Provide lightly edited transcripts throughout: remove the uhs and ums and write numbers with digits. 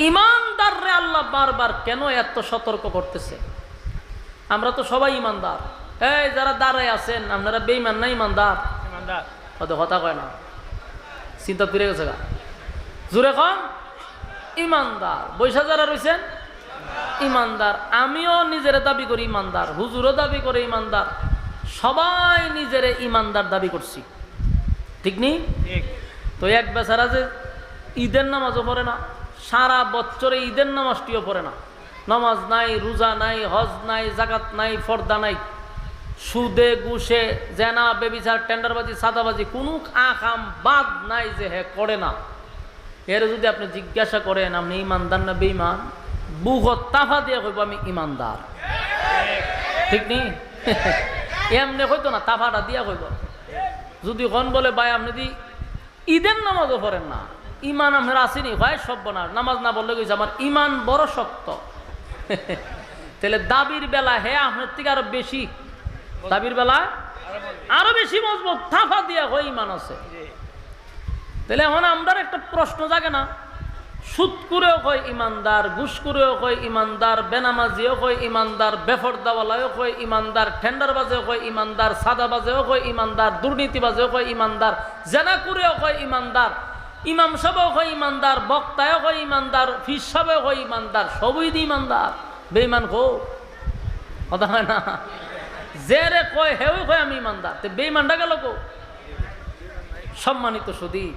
ইমানদাররে আল্লাহ বারবার কেন এত সতর্ক করতেছে? আমরা তো সবাই ইমানদার। এই যারা দাঁড়ায় আছেন আপনারা বেঈমান না ইমানদার? হয়তো কথা কয় না, চিন্তা ফিরে গেছে গা। জোরে কন ইমানদার। বৈশা যারা রয়েছেন ইমানদার। আমিও নিজেরে দাবি করি ইমানদার, হুজুরও দাবি করে ইমানদার, সবাই নিজেরে ইমানদার দাবি করছি, ঠিক নেই? তো এক বেচারা যে ঈদের নামাজও পড়ে না, সারা বছরে ঈদের নামাজটিও পড়ে না, নামাজ নাই, রোজা নাই, হজ নাই, জাকাত নাই, ফর্দা নাই, সুদে ঘুষে জেনা বেবিচার টেন্ডারবাজি সাদাবাজি কোনো আকাম বাদ নাই যে হে করে না। এর যদি আপনি জিজ্ঞাসা করেন আপনি ইমানদার না বেঈমান, বুকত তাফা দিয়ে কইব আমি ইমানদার, ঠিক নেই? এমনি হইতো না, তাফাটা দিয়া কইব। যদি কোন বলে ভাই আপনি যদি ঈদের নামাজও পড়েন না, ইমান আপনার আসেনি, ভাই সর্বনাশ, নামাজ না বললে কইছে আমার ইমান বড় শক্ত। তাহলে দাবির বেলা হে আপনার থেকে আরো বেশি, দাবির বেলা আরো বেশি মজবুত, তাফা দিয়া হয় ইমান আছে। তাহলে এখন আমরা একটা প্রশ্ন জাগে না, সুদ করেও কয় ইমানদার, ঘুষ করেও কয় ইমানদার, বেনামাজিও কয় ইমানদার, বেফরদাওয়ালাও কয় ইমানদার, টেন্ডারবাজেও কয় ইমানদার, সাদাবাজেও কয় ইমানদার, দুর্নীতিবাজেও কয় ইমানদার, জেনা করেও কয় ইমানদার, ইমাম সাহেবও কয় ইমানদার, বক্তায়ও কয় ইমানদার, ফিস সাহেবও কয় ইমানদার, সবই দি ইমানদার। বেঈমান কো কথা হয় না, যে রে কয় হেও কয় আমি ইমানদার, তো বেঈমানটা গেল কো? সম্মানিত সুদী,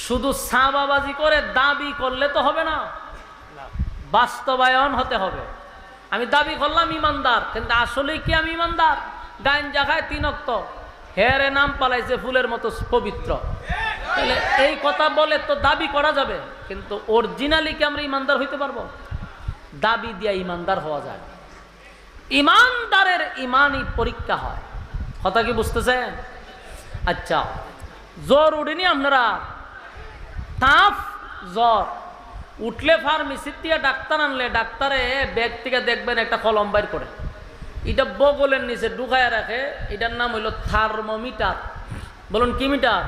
শুধু সাবাবাজি করে দাবি করলে তো হবে না, বাস্তবায়ন হতে হবে। আমি দাবি করলাম ইমানদার, কিন্তু আসলে কি আমি ইমানদার? গাঞ্জা খায় 3 ওয়াক্ত, হেরে নাম পালাইছে ফুলের মতো পবিত্র, তাহলে এই কথা বলে তো দাবি করা যাবে, কিন্তু অরিজিনালি কি আমরা ইমানদার হইতে পারবো? দাবি দিয়া ইমানদার হওয়া যায়। ইমানদারের ইমানই পরীক্ষা হয়। কথা কি বুঝতেছেন? আচ্ছা, জ্বর উঠেনি আপনারা? তাপ জ্বর উঠলে ফার্মেসির থেকে ডাক্তার আনলে ডাক্তারে ব্যাগ থেকে দেখবেন একটা কলম বাইর করে, এটা বগলের নিচে ঢুকায় রাখে, এটার নাম হইল থার্মোমিটার। বলুন কি মিটার?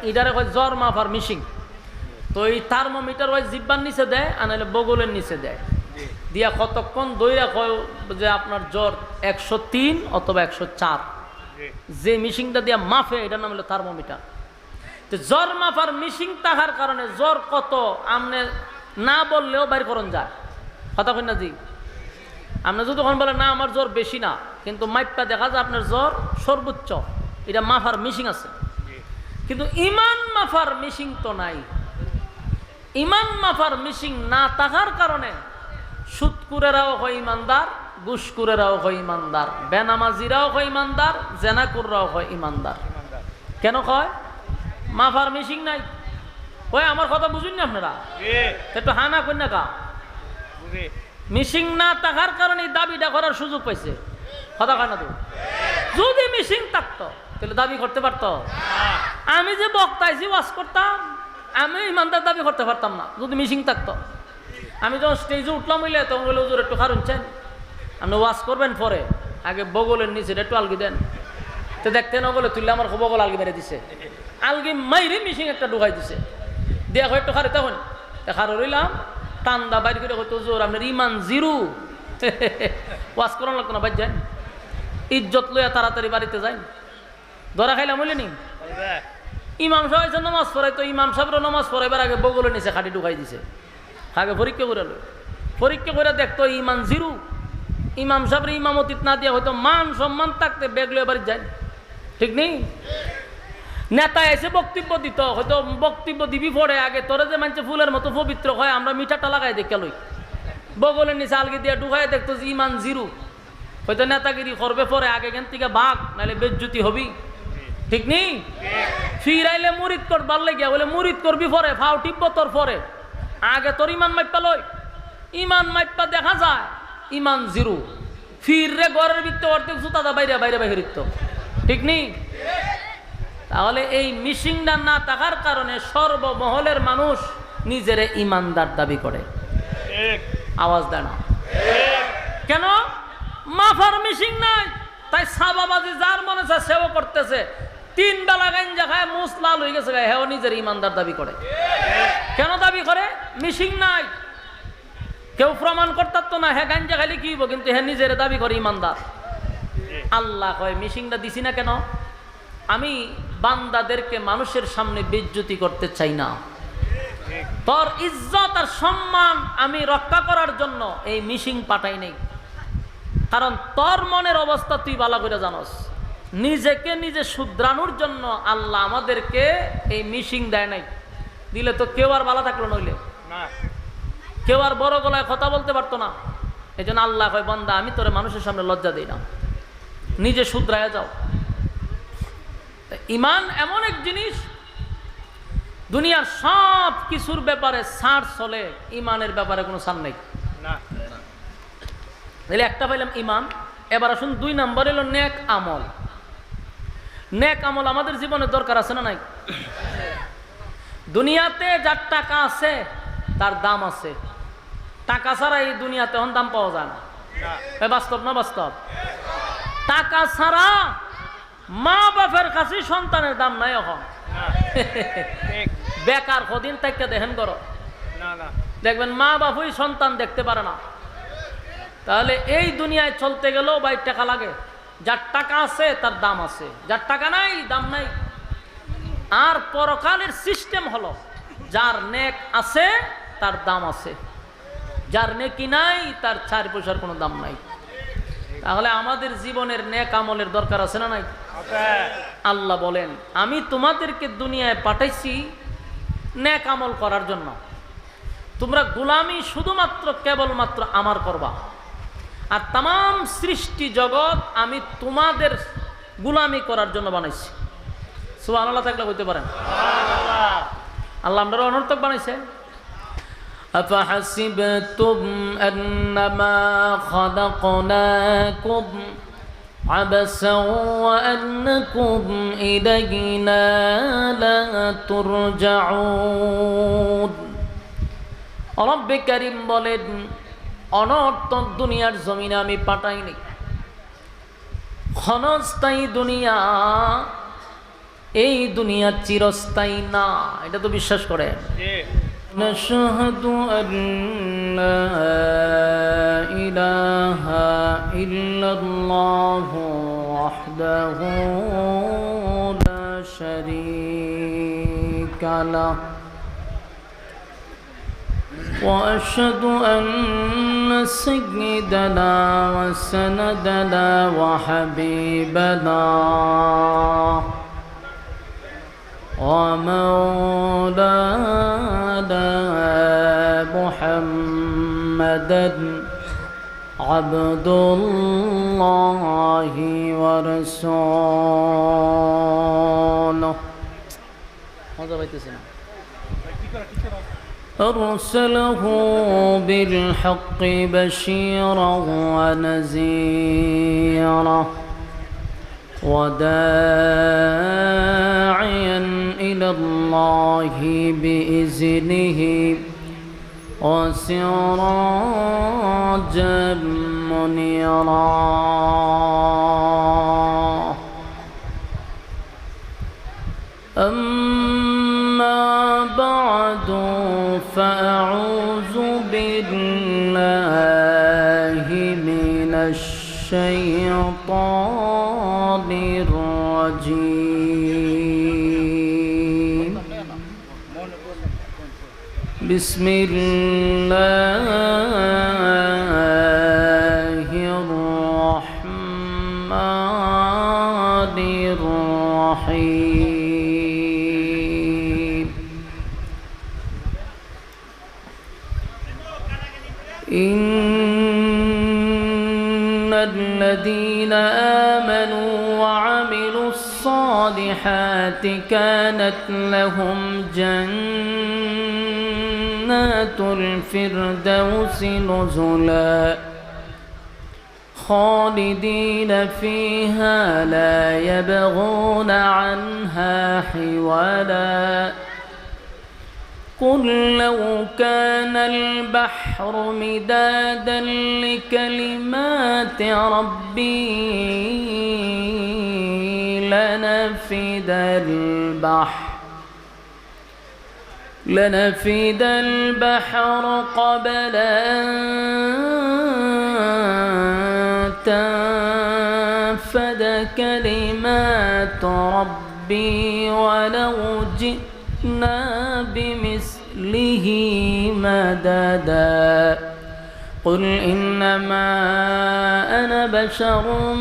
এটারে কয় জ্বর মাপার মেশিন। তো এই থার্মোমিটার ওই জিব্বার নিচে দেয়, আনাইলে বগলের নিচে দেয়, দিয়া কতক্ষণ দইরা কয় যে আপনার জ্বর 103 অথবা 104, যে মেশিনটা দিয়া মাফে এটার নাম হলো থার্মোমিটার। তো জ্বর মাপার মেশিন থাকার কারণে জ্বর কত আপনি না বললেও বাইর করুন যায়। কথা কই না জি? আপনি যদি তখন বলেন না আমার জ্বর বেশি না, কিন্তু মাইপটা দেখা যায় আপনার জ্বর সর্বোচ্চ, এটা মাফার মেশিন আছে, কিন্তু ইমান মাফার মেশিন তো নাই। ইমান মাফার মেশিন না থাকার কারণে সুদকুরেরাও হয় ইমানদার, ঘুষকুরেরাও হয় ইমানদার, বেনামাজিরাও হয় ইমানদার, জেনাকুররাও হয় ইমানদার। কেন কয়? মাফার মেশিন নাই। ওই আমার কথা বুঝুন না আপনারা, একটু হানা কন্যা কা মেশিন না থাকার কারণে দাবিটা করার সুযোগ পাইছে। কথা কয় না তো? যদি মেশিন থাকতো তাহলে দাবি করতে পারতো? আমি যে বক্তাইছি ওয়াজ করতাম, আমি ইমানদার দাবি করতে পারতাম না যদি মেশিন থাকতো। আমি যখন স্টেজে উঠলাম হইলে তখন বলে হুজুর একটু কারণ চান, আপনি ওয়াজ করবেন পরে আগে বগলের নিচে একটু আলগি দেন। তো দেখতে না বলে তুললে আমার বগল আলগি মেরে দিছে, আলগি মাইরে মেশিন একটা ঢুকাই দিছে, দিয়া হয় একটু খারে তখন খারো রইলাম, টান্দা বাইর করে হয়তো জোর আপনার ইমান জিরো। ওয়াজ করানো লাগতো না, বাদ যান ইজ্জত লইয়া তাড়াতাড়ি বাড়িতে যাই। ধরা খাইলাম হইলে নি ইমাম সাহেব নামাজ পড়াই, তো ইমাম সাহেবের নামাজ পড়াইবার আগে বগলের নিচে খাটি ঢুকাই দিছে। আগে পরীক্ষা করে লো, পরীক্ষা করে দেখতো ইমান জিরো। ইমাম সাহেবের ইমামতিত না দিয়া হয়তো মান সম্মান থাকতে ব্যাগ লইয়া বাড়ি যায়, ঠিক নেই? নেতা এসে বক্তব্য দিত, হয়তো বক্তব্য দিবি পড়ে আগে তোরে যে মানছে ফুলের মতো পবিত্র হয়, আমরা মিঠাটা লাগাই দেখে লই, বগলের নিচে আলগি দিয়া ঢুকাই দেখতো যে ইমান জিরো। হয়তো নেতাগিরি করবে পরে আগে এখান থেকে ভাগ, নাহলে বেজ্জুতি হবি, ঠিক নেই? ফিরাইলে মুরিদ করবার লাগিয়া বলে মুরিদ করবি পরে, ফাও টিপব তোর পরে, আগে তোর ইমান মাইপা লই। ইমান মাইপা দেখা যায় ইমান জিরো, ফিররে ঘরের ভিতরে অর্ধেক জুতাদা বাইরে বাইরে বাহিরিত, ঠিক নেই? তাহলে এই মিশিংটা না থাকার কারণে সর্বমহলের মানুষ নিজেরে ইমানদার দাবি করে, আওয়াজ দেয় না। কেন? মাফার মিশিং নাই, তাই সাবাবাজি যার মনে চায় সেও করতেছে। 3 বেলা গাঞ্জা খায় মুস লাল হয়ে গেছে, হেও নিজের ইমানদার দাবি করে। কেন দাবি করে? মিশিং নাই, কেউ প্রমাণ করতার তো না হ্যাঁ গাঞ্জা খালি কি হইব, কিন্তু হ্যাঁ নিজের দাবি করে ইমানদার। আল্লাহ কয় মিশিংটা দিছি না কেন? আমি বান্দাদেরকে মানুষের সামনে বেইজ্জতি করতে চাই না, তোর ইজ্জত আর সম্মান আমি রক্ষা করার জন্য এই মিশিং পাঠাই নাই। কারণ তোর মনের অবস্থা তুই ভালো করে জানস, নিজেকে নিজে শুধরানোর জন্য আল্লাহ আমাদেরকে এই মিশিং দেয় নাই। দিলে তো কেউ আর ভালো থাকলো, নইলে কেউ আর বড় গলায় কথা বলতে পারতো না। এই জন্য আল্লাহ কয় বান্দা আমি তোরে মানুষের সামনে লজ্জা দিই না, নিজে শুধরায়া যাও। ঈমান এমন এক জিনিস, দুনিয়ার সব কিছুর ব্যাপারে ছাড় চলে, ঈমানের ব্যাপারে কোনো ছাড় নেই। তাহলে একটা পাইলাম ঈমান। এবার আসুন 2 নম্বর হলো নেক আমল। নেক আমল আমাদের জীবনে দরকার আছে না নাই? দুনিয়াতে যার টাকা আছে তার দাম আছে, টাকা ছাড়া এই দুনিয়াতে এখন দাম পাওয়া যায় না। বাস্তব না বাস্তব? টাকা ছাড়া মা বাপের কাছে সন্তানের দাম নাই এখন। বেকার কদিন থেকে দেখেন করো, দেখবেন মা বাপুই সন্তান দেখতে পারে না। তাহলে এই দুনিয়ায় চলতে গেলেও ভাই টাকা লাগে। যার টাকা আছে তার দাম আছে, যার টাকা নাই দাম নাই। আর পরকালের সিস্টেম হলো যার নেক আছে তার দাম আছে, যার নেকি নাই তার 4 পয়সার কোনো দাম নাই। তাহলে আমাদের জীবনের নেক আমলের দরকার আছে না নাই? আল্লাহ বলেন আমি তোমাদেরকে দুনিয়ায় পাঠাইছি নেক আমল করার জন্য। তোমরা গোলামি শুধুমাত্র কেবলমাত্র আমার করবা, আর তাম সৃষ্টি জগৎ আমি তোমাদের গোলামি করার জন্য বানাইছি। সুবহানাল্লাহ থাকলে বলতে পারেন আল্লাহ আমরা অনর্থক বানাইছে। أفحسبتم أنما خلقناكم عبثا وأنكم إلينا لا ترجعون। رب كريم বলেন অনর্থক দুনিয়ার জমিনে আমি পাঠাইনি। ক্ষণস্থায়ী দুনিয়া, এই দুনিয়া চিরস্থায়ী না, এটা তো বিশ্বাস করে। نشهد أن لا إله إلا الله وحده لا شريك له وأشهد أن سيدنا وسندنا وحبيبنا ومولانا محمدا عبد الله ورسوله أرسله بالحق بشيرا ونذيرا وداعيا إلى الله بإذنه وسراجا منيرا أما بعد فأعوذ بالله من الشيطان الرجيم بسم الله الرحمن الرحيم إن الذين آمنوا وعملوا الصالحات كانت لهم جنات الفردوس نزلا خالدين فيها لا يبغون عنها حولا قل لو كان البحر مدادا لكلمات ربي لنفد البحر لنفد البحر قبل أن تنفد كلمات ربي ولو جئنا بمثله مددا قل إنما أنا بشر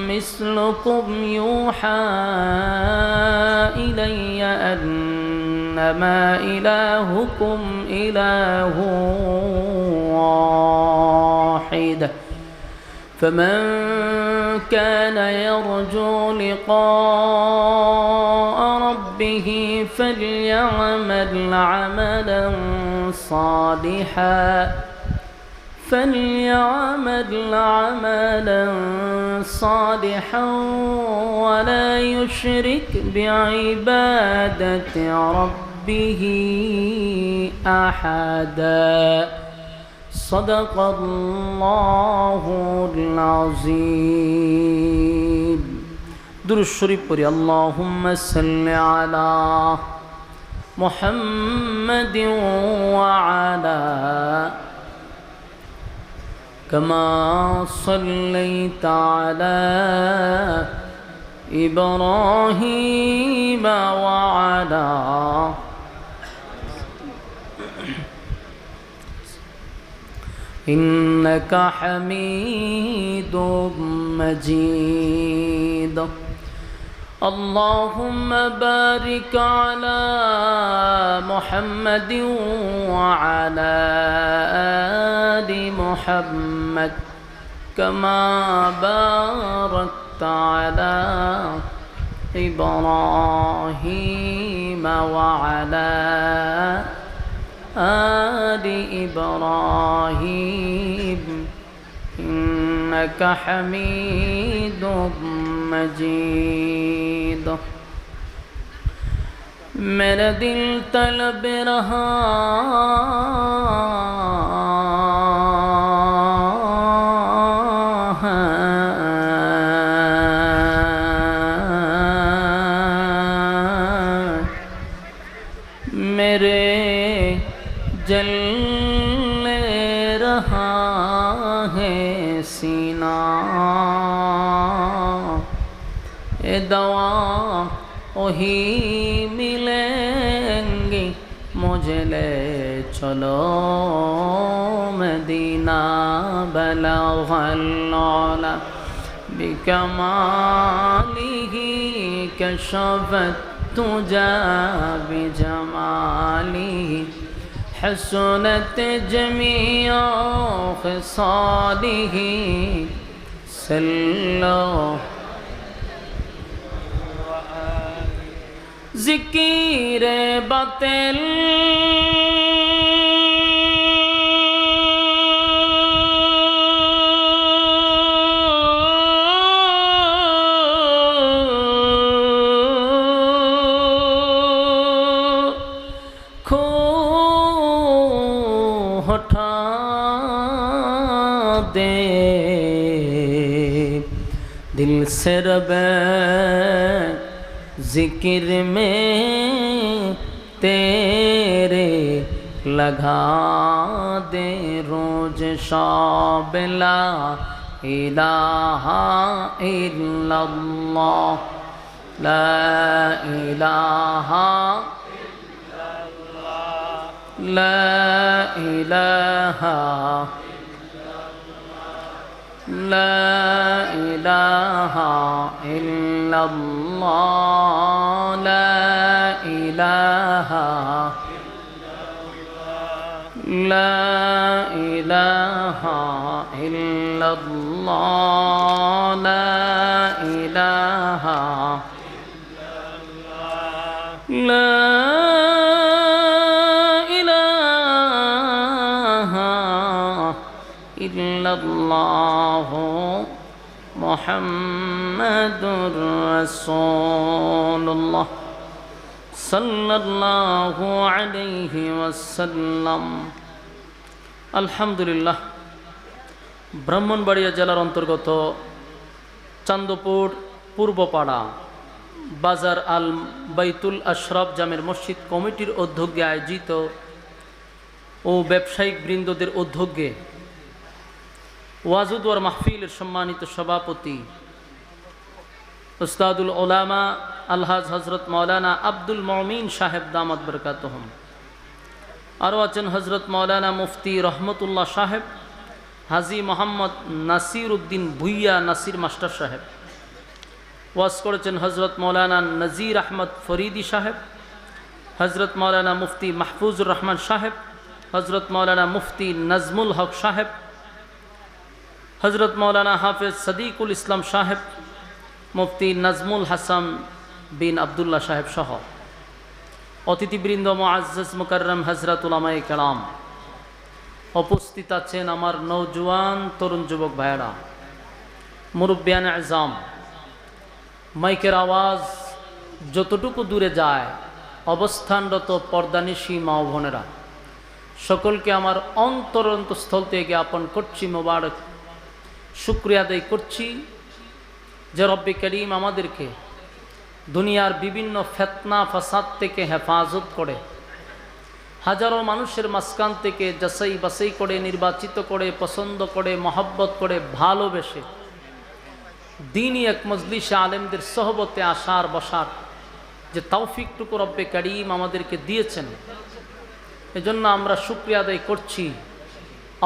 مثلكم يوحى إلي أنما إلهكم إله واحد فمن كان يرجو لقاء ربه فليعمل عملا صالحا ولا يشرك بعبادة ربه أحدا صدق الله العظيم درود الشريف পড়ি اللهم صل على محمد وعلى كما صليت على إبراهيم وعلى إنك حميد مجيد اللهم بارك على محمد وعلى آل محمد كما باركت على إبراهيم وعلى آل إبراهيم إنك حميد مجيد मेरा दिल तलब रहा है मेरे जलने रहा है सीना ए दवा वही मिलेंगी मुझे ले चलो मदीना बलगल औला बिकमालिही कशफत तुजा बिजमालिही हसनत जमीअ खिसालिही सल्लो ज़िकीर बातिल खो हटा दे दिल से रबे ज़िक्र में तेरे लगा दे रोज शाब ला इलाहा इल्लल्लाह ला इलाहा ला इलाहा ला इलाहा इल्लल्लाह ला इलाहा ला इलाहा इल्लल्लाह ला इलाहा ला इलाहा इल्लल्लाह मुहम्मदुर रसूलुल्लाह सल्लल्लाहु अलैहि वसल्लम। আলহামদুলিল্লাহ, ব্রাহ্মণবাড়িয়া জেলার অন্তর্গত চান্দপুর পূর্বপাড়া বাজার আল বাইতুল আশরাফ জামের মসজিদ কমিটির উদ্যোগে আয়োজিত ও ব্যবসায়িক বৃন্দদের উদ্যোগে ওয়াজুদ ওয়ার মাহফিলের সম্মানিত সভাপতি উস্তাদুল উলামা আলহাজ হজরত মৌলানা আব্দুল মমিন সাহেব দামাত বরকাতুহুম, আরও আছেন হজরত মৌলানা মুফতি রহমতুল্লাহ সাহেব, হাজি মোহাম্মদ নাসির উদ্দিন ভুইয়া নাসির মাস্টার সাহেব। ওয়াজ করেছেন হজরত মৌলানা নজির আহমদ ফরিদি সাহেব, হজরত মৌলানা মুফতি মাহফুজুর রহমান সাহেব, হজরত মৌলানা মুফতি নজমুল হক সাহেব, হজরত মৌলানা হাফেজ সদিকুল ইসলাম সাহেব, মুফতি নজমুল হাসান বিন আবদুল্লাহ সাহেব সহ অতিথিবৃন্দ, মুআজ্জাজ মুকাররম হজরত উলামায়ে কেরাম, উপস্থিত আছেন আমার নওজোয়ান তরুণ যুবক ভাইয়েরা, মুরব্বিয়ান আযম। মাইকের আওয়াজ যতটুকু দূরে যায়, অবস্থানরত পর্দানিশী মা ও বোনেরা, সকলকে আমার অন্তরস্থল থেকে জ্ঞাপন করছি মোবারক, শুকরিয়া আদায় করছি যে রব্বে করিম আমাদেরকে দুনিয়ার বিভিন্ন ফিতনা ফাসাদ থেকে হেফাজত করে, হাজারো মানুষের মাঝখান থেকে যাচাই বাছাই করে, নির্বাচিত করে, পছন্দ করে, মহব্বত করে, ভালোবেসে দিনই এক মজলিসে আলেমদের সোহবতে আসার বসার যে তৌফিকটুকু রব্বে করিম আমাদেরকে দিয়েছেন, এজন্য আমরা শুকরিয়া আদায় করছি।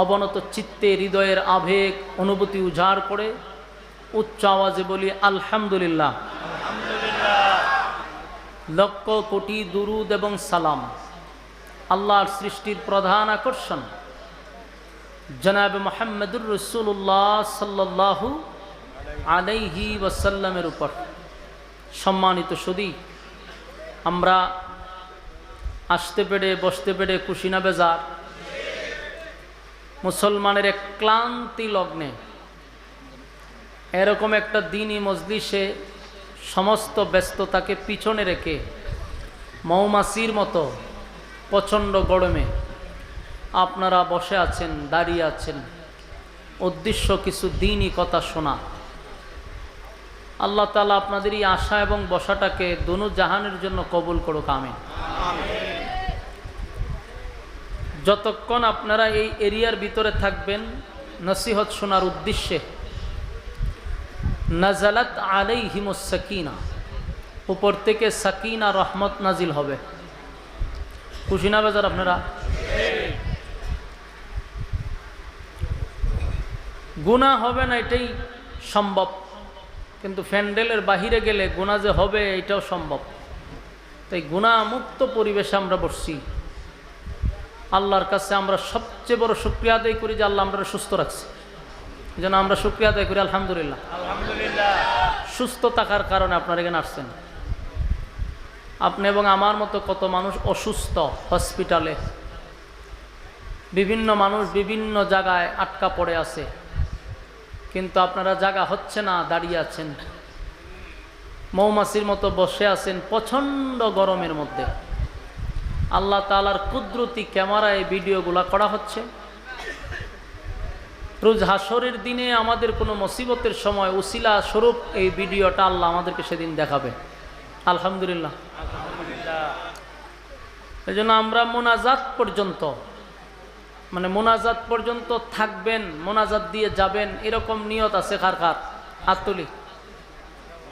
অবনত চিত্তে হৃদয়ের আবেগ অনুভূতি উজাড় করে উচ্চ আওয়াজে বলি আলহামদুলিল্লাহ। লক্ষ কোটি দুরুদ এবং সালাম আল্লাহর সৃষ্টির প্রধান আকর্ষণ জনাবে মুহাম্মদুর রাসূলুল্লাহ সাল্লাল্লাহু আলাইহি ওয়াসাল্লামের উপর। সম্মানিত সুধী, আমরা আসতে পেরে বসতে পেরে খুশি না বেজার? মুসলমানের এক ক্লান্তি লগ্নে এরকম একটা দিনই মজলিসে সমস্ত ব্যস্ততাকে পিছনে রেখে মৌমাছির মতো প্রচণ্ড গরমে আপনারা বসে আছেন, দাঁড়িয়ে আছেন, উদ্দেশ্য কিছু দিনই কথা শোনা। আল্লাহ তাআলা আপনাদের এই আশা এবং বসাটাকে দোনো জাহানের জন্য কবুল করুক, আমিন। যতক্ষণ আপনারা এই এরিয়ার ভিতরে থাকবেন, নসিহত শোনার উদ্দেশ্যে নাজালাত আলাইহিমুস সাকিনা, উপর থেকে সাকিনা রহমত নাজিল হবে। খুশি না বেজার আপনারা? গুনাহ হবে না এটাই সম্ভব, কিন্তু প্যান্ডেলের বাহিরে গেলে গুনাহ যে হবে এটাও সম্ভব। তাই গুনাহ মুক্ত পরিবেশে আমরা বসছি। আল্লাহর কাছে আমরা সবচেয়ে বড় শুকরিয়া আদায় করি যে আল্লাহ আমরা সুস্থ রাখছে, এই জন্য আমরা শুকরিয়া আদায় করি আলহামদুলিল্লাহ। সুস্থ থাকার কারণে আপনারা এখানে আসছেন। আপনি এবং আমার মতো কত মানুষ অসুস্থ, হসপিটালে, বিভিন্ন মানুষ বিভিন্ন জায়গায় আটকা পড়ে আছে, কিন্তু আপনারা জায়গা হচ্ছে না, দাঁড়িয়ে আছেন, মৌমাছির মতো বসে আছেন প্রচণ্ড গরমের মধ্যে। আল্লাহ তাআলার কুদরতি ক্যামেরায় ভিডিওগুলা করা হচ্ছে। রোজ হাসরের দিনে আমাদের কোনো মুসিবতের সময় উসিলা স্বরূপ এই ভিডিওটা আল্লাহ আমাদেরকে সেদিন দেখাবে। আলহামদুলিল্লাহ। এই জন্য আমরা মোনাজাত পর্যন্ত, মানে মোনাজাত পর্যন্ত থাকবেন, মোনাজাত দিয়ে যাবেন, এরকম নিয়ত আছে কার কার? হাত তুলি।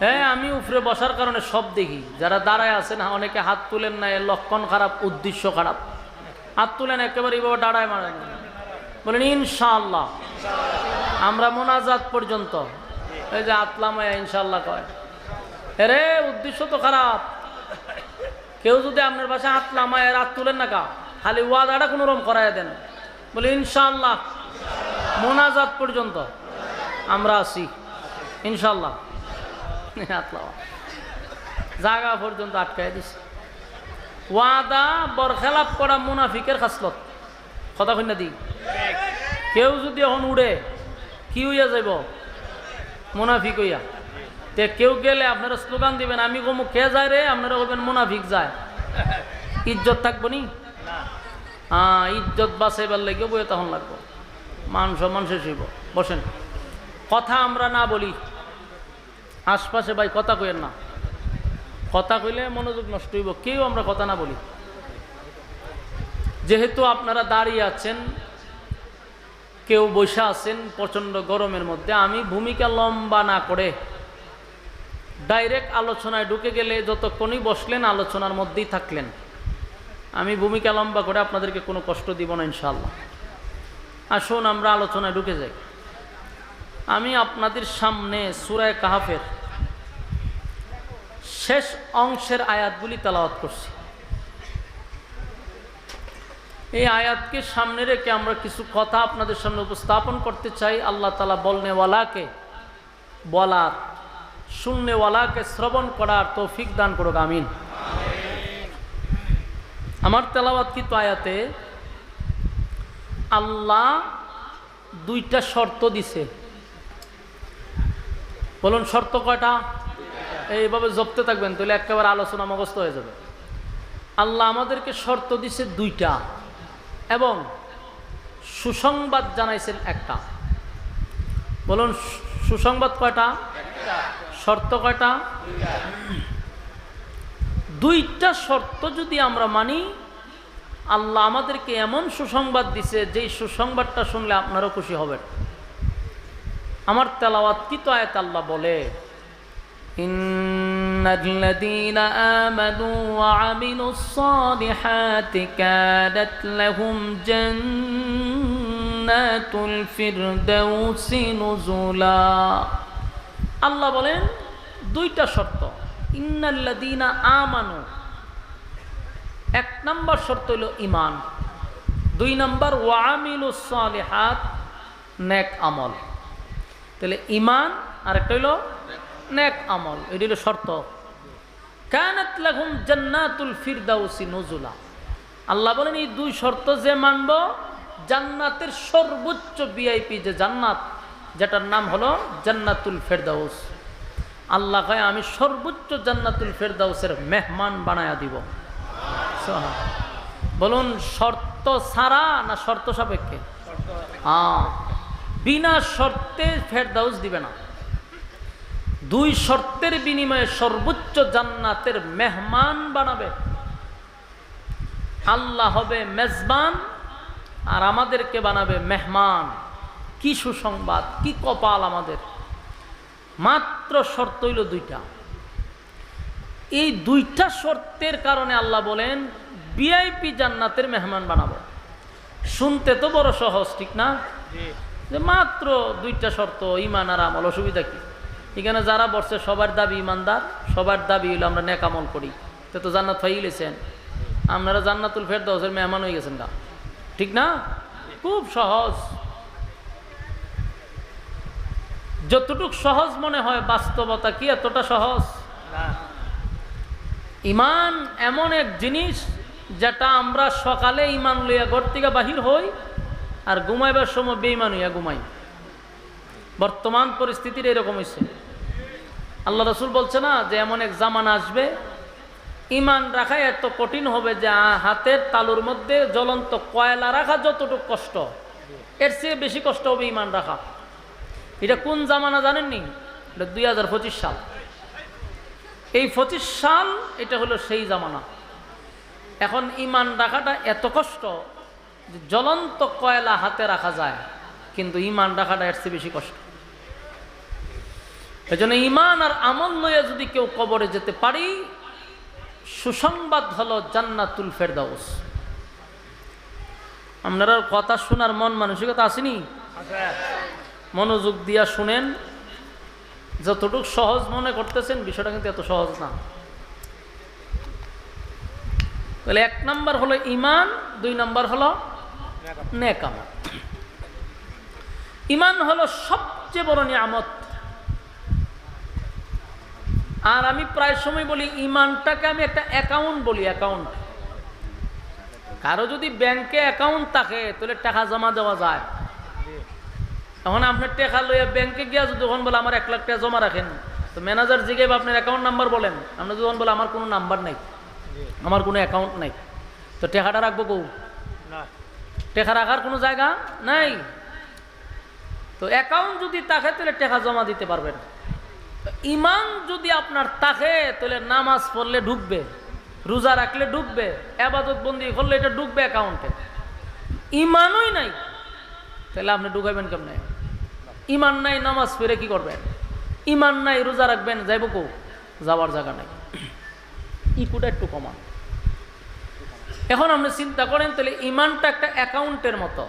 হ্যাঁ, আমি উপরে বসার কারণে সব দেখি। যারা দাঁড়ায় আছেন অনেকে হাত তুলেন না, এর লক্ষণ খারাপ, উদ্দেশ্য খারাপ। হাত তুলেন একেবারে এইভাবে দাঁড়ায় মারেন, বলেন ইনশাআল্লাহ। আমরা মোনাজাত পর্যন্ত, এই যে আতলামায়া ইনশাআল্লাহ কয়, রে উদ্দেশ্য তো খারাপ। কেউ যদি আপনার পাশে আতলামায় হাত তুলেন না, কা খালি ওয়াদাটা কোনো রকম করাই দেন, বলে ইনশাআল্লাহ মোনাজাত পর্যন্ত আমরা আছি ইনশাআল্লাহ। জায়গা পর্যন্ত আটকাই দিছে। ওয়াদা বরখেলাপ করা মুনাফিকের খাসলত, কথা কই না দি। কেউ যদি এখন উড়ে কি হইয়া যাইব? মুনাফিক হইয়া। তে কেউ গেলে আপনারা স্লোগান দিবেন, আমি কমু কে যায় রে, আপনারা বলবেন মুনাফিক যায়। ইজ্জত থাকবো নি? হ্যাঁ, ইজ্জত বাঁচাইবার লেগে বইয়ে তখন লাগবো, মান সম্মান শেষ হইব। বসেন, কথা আমরা না বলি, আশপাশে ভাই কথা কইেন না, কথা কইলে মনোযোগ নষ্ট হইব, কেউ আমরা কথা না বলি। যেহেতু আপনারা দাঁড়িয়ে আছেন, কেউ বসে আছেন প্রচণ্ড গরমের মধ্যে, আমি ভূমিকা লম্বা না করে ডাইরেক্ট আলোচনায় ঢুকে গেলে যতক্ষণই বসলেন আলোচনার মধ্যেই থাকলেন, আমি ভূমিকা লম্বা করে আপনাদেরকে কোনো কষ্ট দিব না ইনশাআল্লাহ। আসুন আমরা আলোচনায় ঢুকে যাই। আমি আপনাদের সামনে সূরা কাহফের শেষ অংশের আয়াতগুলি তেলাওয়াত করছি। এই আয়াতকে সামনে রেখে আমরা কিছু কথা আপনাদের সামনে উপস্থাপন করতে চাই। আল্লাহ তাআলা বলনেওয়ালাকে বলার, শুননেওয়ালাকে শ্রবণ করার তৌফিক দান করুক, আমিন। আমার তেলাওয়াতকৃত আয়াতে আল্লাহ দুইটা শর্ত দিছে। বলুন শর্ত কয়টা? এইভাবে জপতে থাকবেন, তাহলে একেবারে আলোচনা মুখস্থ হয়ে যাবে। আল্লাহ আমাদেরকে শর্ত দিছে দুইটা এবং সুসংবাদ জানাইছেন একটা। বলুন সুসংবাদ কয়টা? শর্ত কয়টা? দুইটা শর্ত যদি আমরা মানি, আল্লাহ আমাদেরকে এমন সুসংবাদ দিছে যেই সুসংবাদটা শুনলে আপনারাও খুশি হবেন। আমার তেলাওয়াতকৃত আয়াত আল্লাহ বলে, ইন্নাল্লাযীনা আমানু ওয়া আমিলুস সালিহাতি কানাত লাহুম জান্নাতুল ফিরদাউসি নুজুলা। আল্লাহ বলেন দুইটা শর্ত। ইন্নাল্লাযীনা আমানু, এক নম্বর শর্ত হলো ইমান, দুই নম্বর ওয়া আমিলুস সালিহাত, নেক আমল। তাহলে ইমান আর একটা হইল নেক আমল, এটি হলো শর্ত। কানাত লাহুম জান্নাতুল ফিরদাউসি নুজুলা। আল্লাহ বলেন এই দুই শর্ত যে মানব, জান্নাতের সর্বোচ্চ ভিআইপি যে জান্নাত, যেটার নাম হলো জান্নাতুল ফিরদাউস, আল্লাহ কয় আমি সর্বোচ্চ জান্নাতুল ফিরদাউসের মেহমান বানায়া দিব। বলুন শর্ত ছাড়া না শর্ত সাপেক্ষে? বিনা শর্তে ফেরদাউস দিবে না। দুই শর্তের বিনিময়ে সর্বোচ্চ জান্নাতের মেহমান বানাবে। আল্লাহ হবে মেজবান আর আমাদেরকে বানাবে মেহমান। কি সুসংবাদ, কি কপাল আমাদের! মাত্র শর্ত হইল দুইটা। এই দুইটা শর্তের কারণে আল্লাহ বলেন ভিআইপি জান্নাতের মেহমান বানাবো। শুনতে তো বড় সহজ, ঠিক না? যে মাত্র দুইটা শর্ত, ইমান আর আমল, অসুবিধা কি? এখানে যারা বসছে সবার দাবি ইমানদার, সবার দাবি হইলো আমরা নেক আমল করি, তো জান্নাত পাই গেছেন। আপনারা জান্নাতুল ফেরদাউসের মেহমান হয়ে গেছেন না, ঠিক না? খুব সহজ। যতটুক সহজ মনে হয়, বাস্তবতা কি এতটা সহজ না। ইমান এমন এক জিনিস যেটা আমরা সকালে ইমান লইয়া ঘর থেকে বাহির হই আর ঘুমাইবার সময় বেঈমান হইয়া ঘুমাই। বর্তমান পরিস্থিতির এরকম হয়েছে। আল্লাহ রাসূল বলছে না যে এমন এক জামানা আসবে ইমান রাখা এত কঠিন হবে যে হাতের তালুর মধ্যে জ্বলন্ত কয়লা রাখা যতটুকু কষ্ট, এর চেয়ে বেশি কষ্ট হবে ইমান রাখা। এটা কোন জামানা জানেননি? এটা 2025 সাল। এই 25 সাল এটা হলো সেই জামানা। এখন ইমান রাখাটা এত কষ্ট যে জ্বলন্ত কয়লা হাতে রাখা যায়, কিন্তু ইমান রাখাটা এর চেয়ে বেশি কষ্ট। এজন্য ইমান আর আমল লইয়া যদি কেউ কবরে যেতে পারি, সুসংবাদ হলো জান্নাতুল ফেরদাউস। আপনারা কথা শোনার মন মানসিকতা আসেনি? মনোযোগ দিয়া শুনেন। যতটুকু সহজ মনে করতেছেন বিষয়টা কিন্তু এত সহজ না। তাহলে এক নাম্বার হলো ইমান, দুই নাম্বার হলো নেক আমল। ইমান হলো সবচেয়ে বড় নিয়ামত। আর আমি প্রায় সময় বলি ইমানটাকে আমি একটা অ্যাকাউন্ট বলি, অ্যাকাউন্ট। কারো যদি ব্যাংকে অ্যাকাউন্ট থাকে তাহলে টাকা জমা দেওয়া যায়। এখন আপনার টাকা লইয়া ব্যাংকে গিয়া যদি যখন বলে আমার 1 লাখ টাকা জমা রাখেন, তো ম্যানেজার জিজ্ঞাসা আপনার অ্যাকাউন্ট নাম্বার বলেন, আপনি যখন বলে আমার কোনো নাম্বার নাই, আমার কোনো অ্যাকাউন্ট নাই, তো টাকাটা রাখবো কৌ? টাকা রাখার কোনো জায়গা নাই। তো অ্যাকাউন্ট যদি থাকে তাহলে টাকা জমা দিতে পারবেন। ইমান যদি আপনার থাকে তাহলে নামাজ পড়লে ঢুকবে, রোজা রাখলে ঢুকবে, ইবাদত বন্দি করলে এটা ঢুকবে অ্যাকাউন্টে। ইমানই নাই তাহলে আপনি ঢুকাইবেন কেমনে? ইমান নাই নামাজ পড়ে কি করবেন? ইমান নাই রোজা রাখবেন, যাইব কো? যাওয়ার জায়গা নাই। ইকুটা একটু কমান। এখন আপনি চিন্তা করেন তাহলে ইমানটা একটা অ্যাকাউন্টের মতো।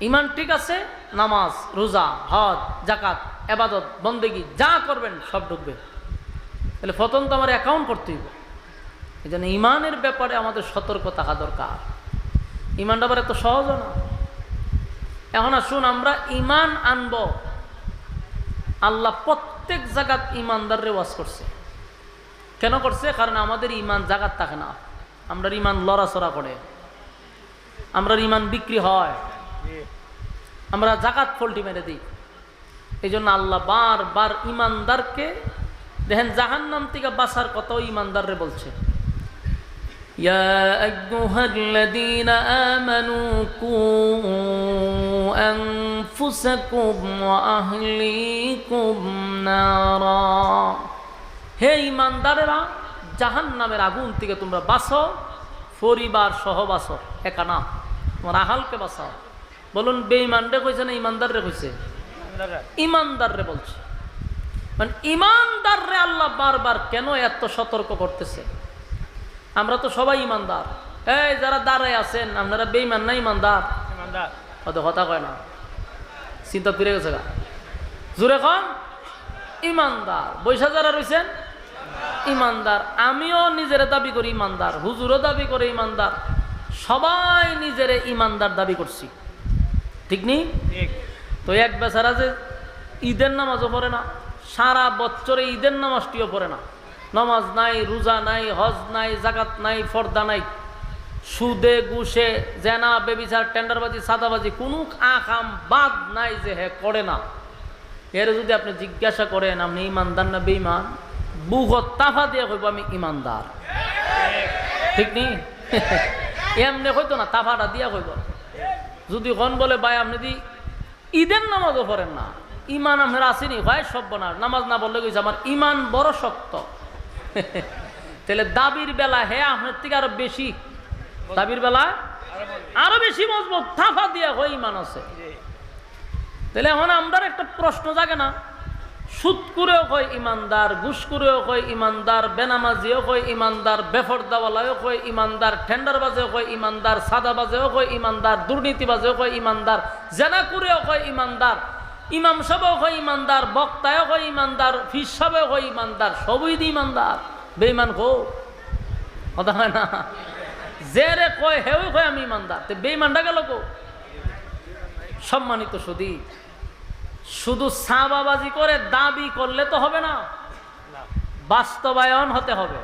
ইমান ঠিক আছে, নামাজ, রোজা, হজ, যাকাত, ইবাদত বন্দেগী যা করবেন সব ঢুকবে। তাহলে প্রথম তো আমার অ্যাকাউন্ট করতে হবে। এই জন্য ইমানের ব্যাপারে আমাদের সতর্ক থাকা দরকার। ইমানটা আবার এত সহজও না। এখন আসুন আমরা ইমান আনব। আল্লাহ প্রত্যেক জায়গাত ইমানদাররে ওয়াজ করছে। কেন করছে? কারণ আমাদের ইমান জায়গাত থাকে না। আমরা ইমান লড়াচড়া করে, আমরা ইমান বিক্রি হয়, আমরা জাকাত ফল্টি মেরে দিই। এই জন্য আল্লাহ বারবার ইমানদারকে দেখেন জাহান্নাম থেকে বাঁচার কথাও ইমানদাররে বলছে। ইয়া আইয়ুহাল্লাযীনা আমানু কু আনফুসাকুম ওয়া আহলিকুম নারা, হে ইমানদারেরা জাহান্নামের আগুন থেকে তোমরা বাঁচো, পরিবার সহ বাঁচো, একা না, তোমার আহালকে বাঁচাও। বলুন বেঈমানরে কইছে না ইমানদাররে কইছে? ইমানদাররে বলছে। মানে ইমানদাররে আল্লাহ বারবার কেন এত সতর্ক করতেছে? আমরা তো সবাই ইমানদার। এই যারা দাঁড়ায় আছেন আপনারা বেঈমান না ইমানদার? কত কথা কয় না, চিন্তা ফিরে গেছে গা। জোরে কন ইমানদার। বৈশা যারা রয়েছেন ইমানদার। আমিও নিজের দাবি করি ইমানদার, হুজুরও দাবি করে ইমানদার, সবাই নিজের ইমানদার দাবি করছি, ঠিক নেই? তো এক বেচারা যে ঈদের নামাজও পড়ে না, সারা বছরে ঈদের নামাজটিও পড়ে না, নামাজ নাই, রোজা নাই, হজ নাই, জাকাত নাই, ফর্দা নাই, সুদে ঘুষে জেনা বেবিচার টেন্ডারবাজি সাদাবাজি কোনো আকাম বাদ নাই যে হে করে না। এর যদি আপনি জিজ্ঞাসা করেন আপনি ইমানদার না বেঈমান, বুকত তাফা দিয়ে কইব আমি ইমানদার, ঠিক নেই? এমনি কইতো না, তাফাটা দিয়া কইব। যদি কোন বলে ভাই আপনি দি ঈদের নামাজও পড়েন না, ইমান আপনার আসেনি, ভাই সব না, নামাজ না বললে কইছে আমার ইমান বড় শক্ত। তাহলে দাবির বেলা হে আপনার থেকে আরো বেশি, দাবির বেলা আরো বেশি মজবুত, তাফা দিয়া হয় ইমান আছে। তাহলে এখন আমরা একটা প্রশ্ন জাগে না, সুদ করেও কয় ইমানদার, ঘুষ করেও কয় ইমানদার, বেনামাজিও কয় ইমানদার, বেফরদাওয়ালাও কয় ইমানদার, টেন্ডারবাজেও কয় ইমানদার, সাদাবাজেও কয় ইমানদার, দুর্নীতিবাজেও কয় ইমানদার, জেনা করেও কয় ইমানদার, ইমাম সাহেবও কয় ইমানদার, বক্তায়ও কয় ইমানদার, ফিস সাহেবও কয় ইমানদার, সবই দি ইমানদার। বেঈমান কো কথা হয় না, যে রে কয় হেও কয় আমি ইমানদার, তো বেঈমানটা গেল কো? সম্মানিত সুদী, শুধু সাবাবাজি করে দাবি করলে তো হবে না, বাস্তবায়ন হতে হবে।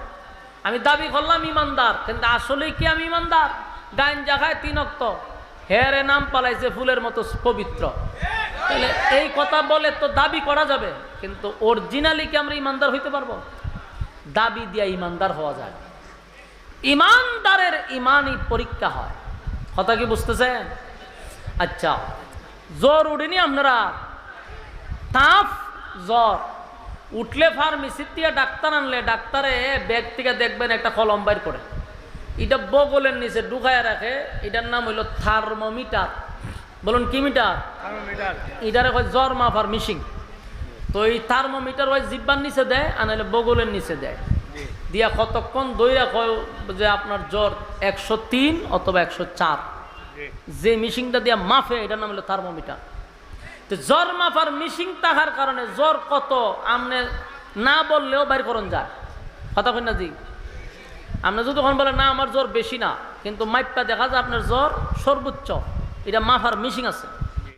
আমি দাবি করলাম ইমানদার, কিন্তু আসলে কি আমি ইমানদার? গাঞ্জা খায় 3 ওয়াক্ত, হেরে নাম পালাইছে ফুলের মতো পবিত্র। তাহলে এই কথা বলে তো দাবি করা যাবে, কিন্তু অরিজিনালি কি আমরা ইমানদার হইতে পারবো? দাবি দিয়া ইমানদার হওয়া যায়। ইমানদারের ইমানই পরীক্ষা হয়। কথা কি বুঝতেছেন? আচ্ছা, জ্বর উঠেনি আপনারা? তাপ জ্বর উঠলে ফার্মেসির থেকে ডাক্তার আনলে ডাক্তারে ব্যাগ থেকে দেখবেন একটা কলম বাইর করে, এটা বগলের নিচে ঢুকায় রাখে, এটার নাম হইল থার্মোমিটার। বলুন কি মিটার? এটারে কয় জ্বর মাপার মেশিন। তো এই থার্মোমিটার ওই জিব্বার নিচে দেয়, আনাইলে বগলের নিচে দেয়, দিয়া কতক্ষণ দইরা কয় যে আপনার জ্বর 103 অথবা 104, যে মেশিনটা দিয়া মাফে এটার নাম হলো থার্মোমিটার। তো জ্বর মাপার মেশিন থাকার কারণে জ্বর কত আপনি না বললেও বাইর করন যায়। কথা কই না জি? আপনি যদি কখন বলেন না আমার জ্বর বেশি না, কিন্তু মাইপটা দেখা যায় আপনার জ্বর সর্বোচ্চ, এটা মাপার মেশিন আছে।